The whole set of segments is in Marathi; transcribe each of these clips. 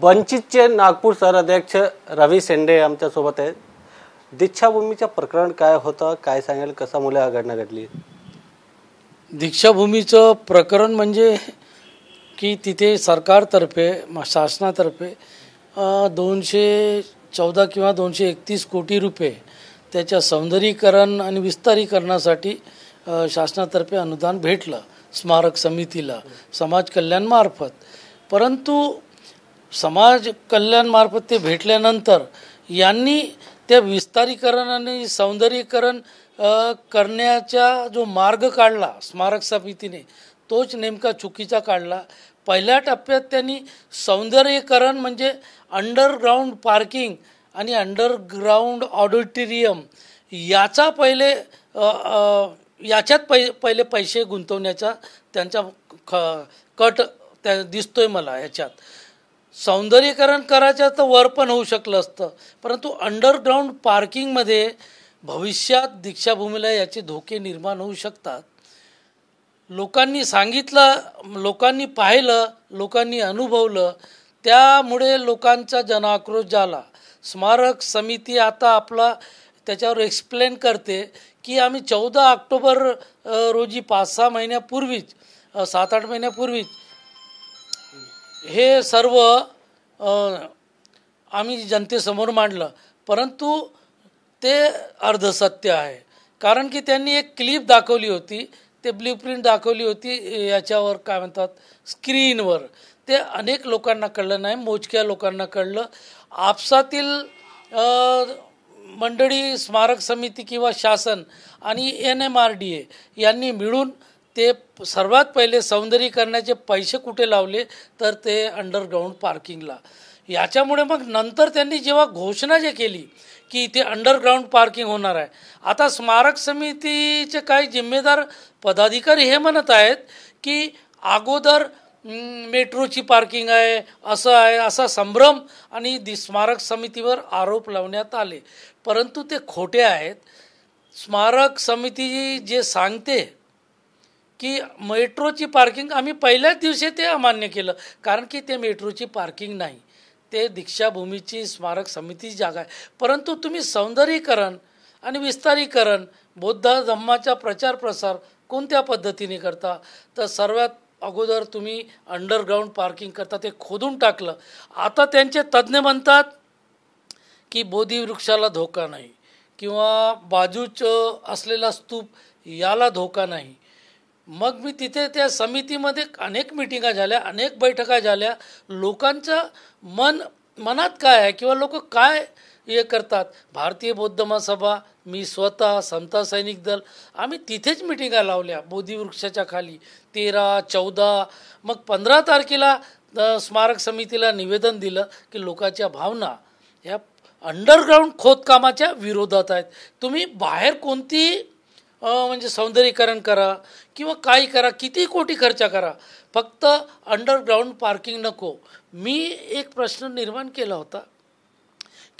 वंचितचे नागपूर शहराध्यक्ष रवी शेंडे आमच्यासोबत आहेत. दीक्षाभूमीचं प्रकरण काय होतं, काय सांगेल, कसा मुले हा घटना घडली? दीक्षाभूमीचं प्रकरण म्हणजे की तिथे सरकारतर्फे शासनातर्फे 214 किंवा 231 कोटी रुपये त्याच्या सौंदर्यीकरण आणि विस्तारीकरणासाठी शासनातर्फे अनुदान भेटलं स्मारक समितीला समाज कल्याणमार्फत. परंतु समाज कल्याणमार्फत ते भेटल्यानंतर यांनी त्या विस्तारीकरण आणि सौंदर्यीकरण करण्याचा जो मार्ग काढला स्मारक समितीने, तोच नेमका चुकीचा काढला. पहिल्या टप्प्यात त्यांनी सौंदर्यीकरण म्हणजे अंडरग्राऊंड पार्किंग आणि अंडरग्राऊंड ऑडिटोरियम याचा याच्यात पहिले पैसे गुंतवण्याचा त्यांचा कट दिसतोय मला. याच्यात सौंदर्यीकरण करायचं तर वर पण होऊ शकलं असतं, परंतु अंडरग्राऊंड पार्किंगमध्ये भविष्यात दीक्षाभूमीला याचे धोके निर्माण होऊ शकतात. लोकांनी सांगितलं, लोकांनी पाहिलं, लोकांनी अनुभवलं, त्यामुळे लोकांचा जनाक्रोश झाला. स्मारक समिती आता आपला त्याच्यावर एक्सप्लेन करते की आम्ही 14 ऑक्टोबर रोजी 5-6 महिन्यापूर्वीच 7-8 महिन्यापूर्वीच हे सर्व आम्ही जनतेसमोर मांडलं, परंतु ते अर्धसत्य आहे. कारण की त्यांनी एक क्लिप दाखवली होती, ते ब्ल्यूप्रिंट दाखवली होती याच्यावर काय म्हणतात स्क्रीनवर. ते अनेक लोकांना कळलं नाही, मोजक्या लोकांना कळलं. आपसातील मंडळी स्मारक समिती किंवा शासन आणि NMRDA यांनी मिळून ते सर्वात पहिले सौंदर्यीकरणाचे पैसे कुठे लावले तर ते अंडरग्राऊंड पार्किंगला. याच्यामुळे मग नंतर त्यांनी जेव्हा घोषणा जे केली की इथे अंडरग्राऊंड पार्किंग होणार आहे, आता स्मारक समितीचे काही जिम्मेदार पदाधिकारी हे म्हणत आहेत की अगोदर मेट्रोची पार्किंग आहे, असं आहे, असा संभ्रम आणि स्मारक समितीवर आरोप लावण्यात आले. परंतु ते खोटे आहेत. स्मारक समिती जे सांगते की मेट्रोची पार्किंग, आम्ही पहिल्याच दिवशी ते अमान्य केलं, कारण की ते मेट्रोची पार्किंग नाही, ते दीक्षाभूमीची स्मारक समितीची जागा आहे. परंतु तुम्ही सौंदर्यीकरण आणि विस्तारीकरण, बौद्ध धम्माचा प्रचार प्रसार कोणत्या पद्धतीने करता, तर सर्वात अगोदर तुम्ही अंडरग्राऊंड पार्किंग करता, ते खोदून टाकलं. आता त्यांचे तज्ज्ञ म्हणतात की बोधिवृक्षाला धोका नाही किंवा बाजूच असलेला स्तूप याला धोका नाही. मग मी तिथे त्या समितीमध्ये अनेक मिटिंगा झाल्या, अनेक बैठका झाल्या. लोकांचं मनात काय आहे किंवा लोक काय हे करतात, भारतीय बौद्ध महासभा, मी स्वतः समता सैनिक दल, आम्ही तिथेच मिटिंगा लावल्या बोधिवृक्षाच्या खाली 13, 14, मग 15 तारखेला स्मारक समितीला निवेदन दिलं की लोकांच्या भावना ह्या अंडरग्राऊंड खोदकामाच्या विरोधात आहेत. तुम्ही बाहेर कोणती म्हणजे सौंदर्यीकरण करा किंवा काही करा, किती कोटी खर्च करा, फक्त अंडरग्राऊंड पार्किंग नको. मी एक प्रश्न निर्माण केला होता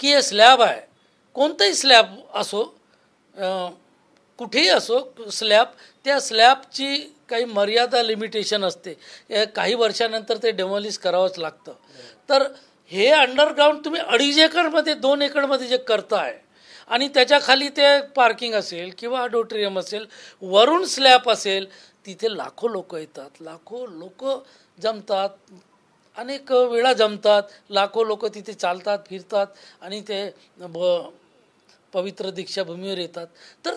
की हे स्लॅब आहे, कोणताही स्लॅब असो, कुठेही असो स्लॅब, त्या स्लॅबची काही मर्यादा लिमिटेशन असते. काही वर्षानंतर ते डेमॉलिश करावंच लागतं. तर हे अंडरग्राऊंड तुम्ही 2.5 एकरमध्ये 2 एकरमध्ये जे करताय आणि त्याच्याखाली ते पार्किंग असेल किंवा ऑडिटोरियम असेल, वरून स्लॅब असेल, तिथे लाखो लोक येतात, लाखो लोक जमतात, अनेक वेळा जमतात, लाखो लोक तिथे चालतात फिरतात आणि ते पवित्र दीक्षाभूमीवर येतात. तर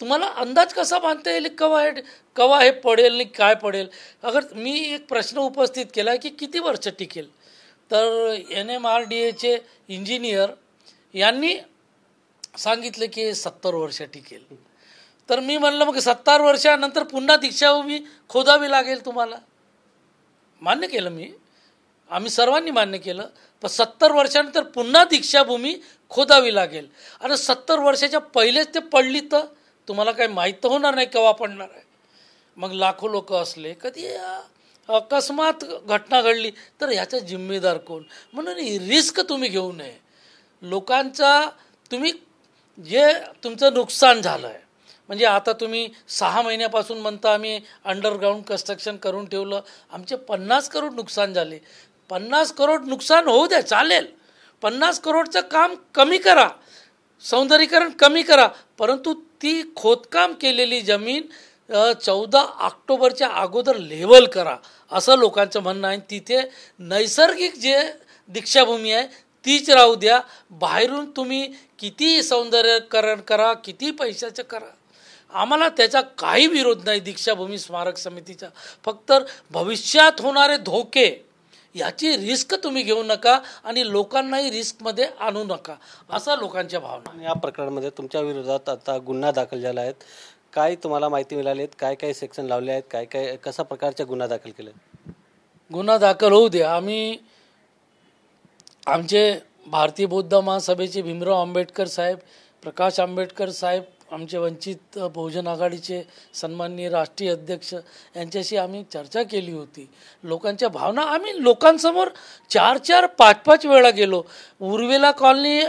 तुम्हाला अंदाज कसा बांधता येईल कवा हे पडेल आणि काय पडेल? अगर मी एक प्रश्न उपस्थित केला की किती वर्ष टिकेल, तर NMRDAचे इंजिनियर यांनी सांगितलं की 70 वर्ष टिकेल. तर मी म्हणलं मग 70 वर्षानंतर पुन्हा दीक्षाभूमी खोदावी लागेल तुम्हाला. मान्य केलं मी, आम्ही सर्वांनी मान्य केलं, पण 70 वर्षानंतर पुन्हा दीक्षाभूमी खोदावी लागेल. आणि 70 वर्षाच्या पहिलेच ते पडली तर तुम्हाला काही माहीत तर होणार नाही केव्हा पडणार आहे. मग लाखो लोक असले, कधी अकस्मात घटना घडली तर ह्याचा जिम्मेदार कोण? म्हणून ही रिस्क तुम्ही घेऊ नये. लोकांचा तुम्ही जे तुमचं नुकसान झालं आहे, म्हणजे आता तुम्ही 6 महिन्यापासून म्हणता आम्ही अंडरग्राऊंड कन्स्ट्रक्शन करून ठेवलं, आमचे 50 करोड नुकसान झाले. 50 करोड नुकसान होऊ द्या, चालेल. 50 करोडचं काम कमी करा, सौंदर्यीकरण कमी करा, परंतु ती खोदकाम केलेली जमीन 14 ऑक्टोबरच्या अगोदर लेवल करा, असं लोकांचं म्हणणं आहे. तिथे नैसर्गिक जे दीक्षाभूमी आहे तीच राहू द्या. बाहेरून तुम्ही किती सौंदर्यीकरण करा, किती पैशाचं करा, आम्हाला त्याचा काही विरोध नाही दीक्षाभूमी स्मारक समितीचा. फक्त भविष्यात होणारे धोके याची रिस्क तुम्ही घेऊ नका आणि लोकांनाही रिस्कमध्ये आणू नका, असा लोकांच्या भावना. या प्रकरणामध्ये तुमच्या विरोधात आता गुन्हा दाखल झाला आहे. काय तुम्हाला माहिती मिळाली आहेत? काय काय सेक्शन लावले आहेत? काय काय कशा प्रकारचे गुन्हा दाखल केले? गुन्हा दाखल होऊ द्या. आम्ही आमचे भारतीय बौद्ध महासभेचे भीमराव आंबेडकर साहेब, प्रकाश आंबेडकर साहेब, आमचे वंचित बहुजन आघाडीचे सन्माननीय राष्ट्रीय अध्यक्ष यांच्याशी आम्ही चर्चा केली होती. लोकांच्या भावना आम्ही लोकांसमोर 4-4, 5-5 वेळा गेलो. उर्वेला कॉलनी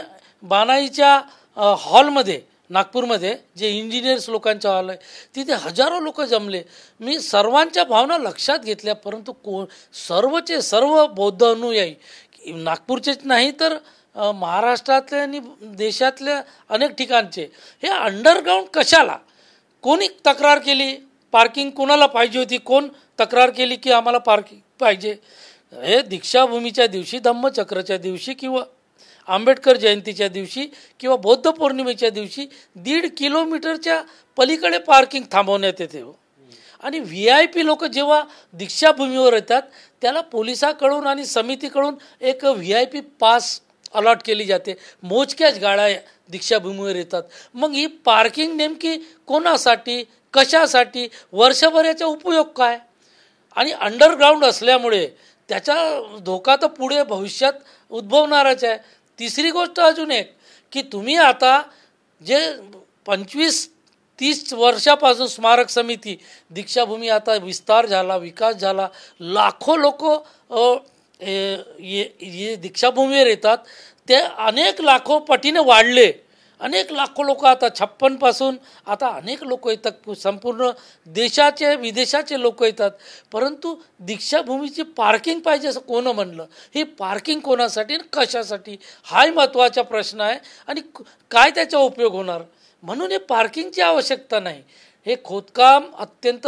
बानाईच्या हॉलमध्ये नागपूरमध्ये जे इंजिनियर्स लोकांचा हॉल आहे तिथे हजारो लोक जमले. मी सर्वांच्या भावना लक्षात घेतल्या, परंतु सर्वचे सर्व बौद्ध अनुयायी नागपूरचेच नाही तर महाराष्ट्रातले आणि देशातल्या अनेक ठिकाणचे हे अंडरग्राऊंड कशाला, कोणी तक्रार केली, पार्किंग कोणाला पाहिजे होती, कोण तक्रार केली की आम्हाला पार्किंग पाहिजे. हे दीक्षाभूमीच्या दिवशी, धम्मचक्रच्या दिवशी किंवा आंबेडकर जयंतीच्या दिवशी किंवा बौद्ध पौर्णिमेच्या दिवशी 1.5 किलोमीटरच्या पलीकडे पार्किंग थांबवण्यात येते. आणि VIP लोक जेव्हा दीक्षाभूमीवर येतात त्याला पोलिसाकडून आणि समितीकडून एक VIP पास अलॉट केली जाते. मोजक्याच गाड्या दीक्षाभूमीवर येतात. मग ही पार्किंग नेमकी कोणासाठी, कशासाठी, वर्षभराचा उपयोग काय? आणि अंडरग्राऊंड असल्यामुळे त्याचा धोका तर पुढे भविष्यात उद्भवणारच आहे. तिसरी गोष्ट अजून एक की तुम्ही आता जे 25-30 वर्षापासून स्मारक समिती दीक्षाभूमी आता विस्तार झाला, विकास झाला, लाखो लोक ये दीक्षाभूमीवर येतात, ते अनेक लाखो पटीने वाढले. अनेक लाखो लोक आता 56 पासून आता अनेक लोक येतात, संपूर्ण देशाचे विदेशाचे लोक येतात. परंतु दीक्षाभूमीची पार्किंग पाहिजे असं कोण म्हणलं? ही पार्किंग कोणासाठी आणि कशासाठी हाही महत्त्वाचा प्रश्न आहे. आणि काय त्याचा उपयोग होणार? म्हणून हे पार्किंगची आवश्यकता नाही. हे खोदकाम अत्यंत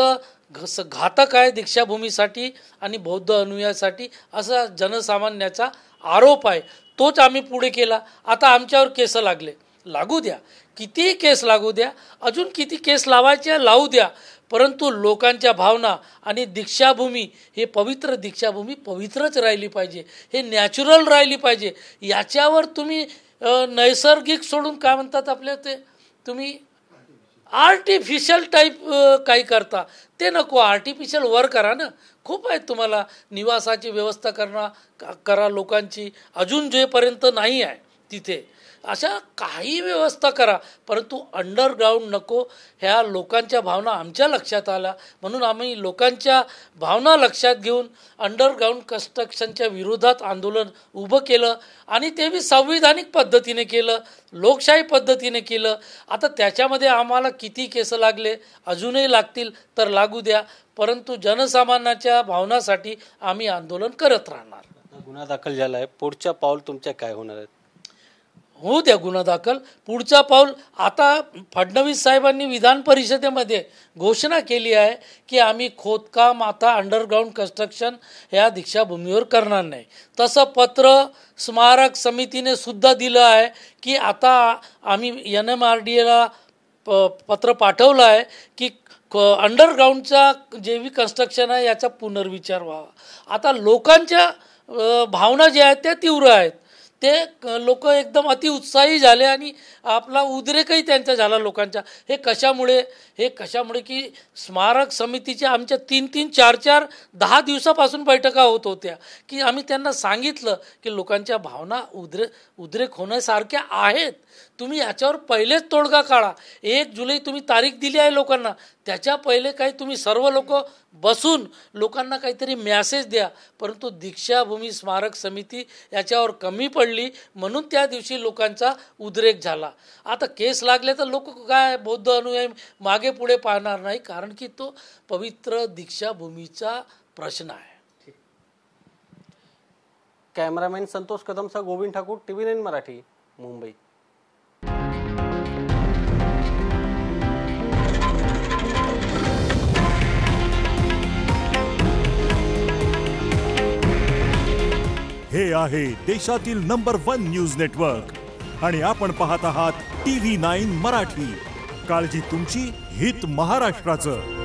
घातक आहे दीक्षाभूमीसाठी आणि बौद्ध अनुयायासाठी, असा जनसामान्याचा आरोप आहे. तोच आम्ही पुढे केला. आता आमच्यावर केस लागू द्या, किती केस लागू द्या, अजून किती केस लावायच्या लावू द्या, परंतु लोकांच्या भावना आणि दीक्षाभूमी हे पवित्र, दीक्षाभूमी पवित्रच राहिली पाहिजे, हे नॅचरल राहिली पाहिजे. याच्यावर तुम्ही नैसर्गिक सोडून काय म्हणतात आपल्या ते तुम्ही आर्टिफिशियल टाईप काही करता ते नको. आर्टिफिशियल वर करा ना. खूप आहेत तुम्हाला निवासाची व्यवस्था करा लोकांची, अजून जेपर्यंत नाही आहे तिथे अशा काही व्यवस्था करा, परंतु अंडरग्राऊंड नको. ह्या लोकांच्या भावना आमच्या लक्षात आल्या म्हणून आम्ही लोकांच्या भावना लक्षात घेऊन अंडरग्राऊंड कन्स्ट्रक्शनच्या विरोधात आंदोलन उभं केलं. आणि ते मी संविधानिक पद्धतीने केलं, लोकशाही पद्धतीने केलं. आता त्याच्यामध्ये आम्हाला किती केस लागले, अजूनही लागतील तर लागू द्या, परंतु जनसामान्याच्या भावनासाठी आम्ही आंदोलन करत राहणार. गुन्हा दाखल झाला आहे, पुढच्या पाऊल तुमच्या काय होणार आहेत? होऊ द्या गुन्हा दाखल. पुढचा पाऊल आता फडणवीस साहेबांनी विधान परिषदेमध्ये घोषणा केली आहे की आम्ही खोदकाम आता अंडरग्राऊंड कन्स्ट्रक्शन ह्या दीक्षाभूमीवर करणार नाही. तसं पत्र स्मारक समितीने सुद्धा दिलं आहे की आता आम्ही NMRDAला पत्र पाठवलं आहे की अंडरग्राऊंडचा जे बी कन्स्ट्रक्शन आहे याचा पुनर्विचार व्हावा. आता लोकांच्या भावना ज्या आहेत त्या तीव्र आहेत. ते लोक एकदम अतिउत्साही झाले आणि आपला उद्रेकही त्यांचा झाला लोकांचा. हे कशामुळे की स्मारक समितीच्या आमच्या 3-3, 4-4, 10 दिवसापासून बैठका होत होत्या की आम्ही त्यांना सांगितलं की लोकांच्या भावना उद्रेक होण्यासारख्या आहेत, तुम्ही याच्यावर पहिलेच तोडगा काढा. 1 जुलै तुम्ही तारीख दिली आहे लोकांना, त्याच्या पहिले काही तुम्ही सर्व लोक बसून लोकांना काहीतरी मॅसेज द्या. परंतु दीक्षाभूमी स्मारक समिती याच्यावर कमी पडली म्हणून त्या दिवशी लोकांचा उद्रेक झाला. आता केस लागले तर लोक काय बौद्ध अनुयायी मागे पुढे पाहणार नाही, कारण की तो पवित्र दीक्षाभूमीचा प्रश्न आहे. कॅमेरामॅन संतोष कदमचा गोविंद ठाकूर, TV9 मराठी, मुंबई. हे आहे देशातील नंबर 1 न्यूज नेटवर्क आणि आपण पाहत आहात TV9 मराठी. काळजी तुमची, हित महाराष्ट्राचं.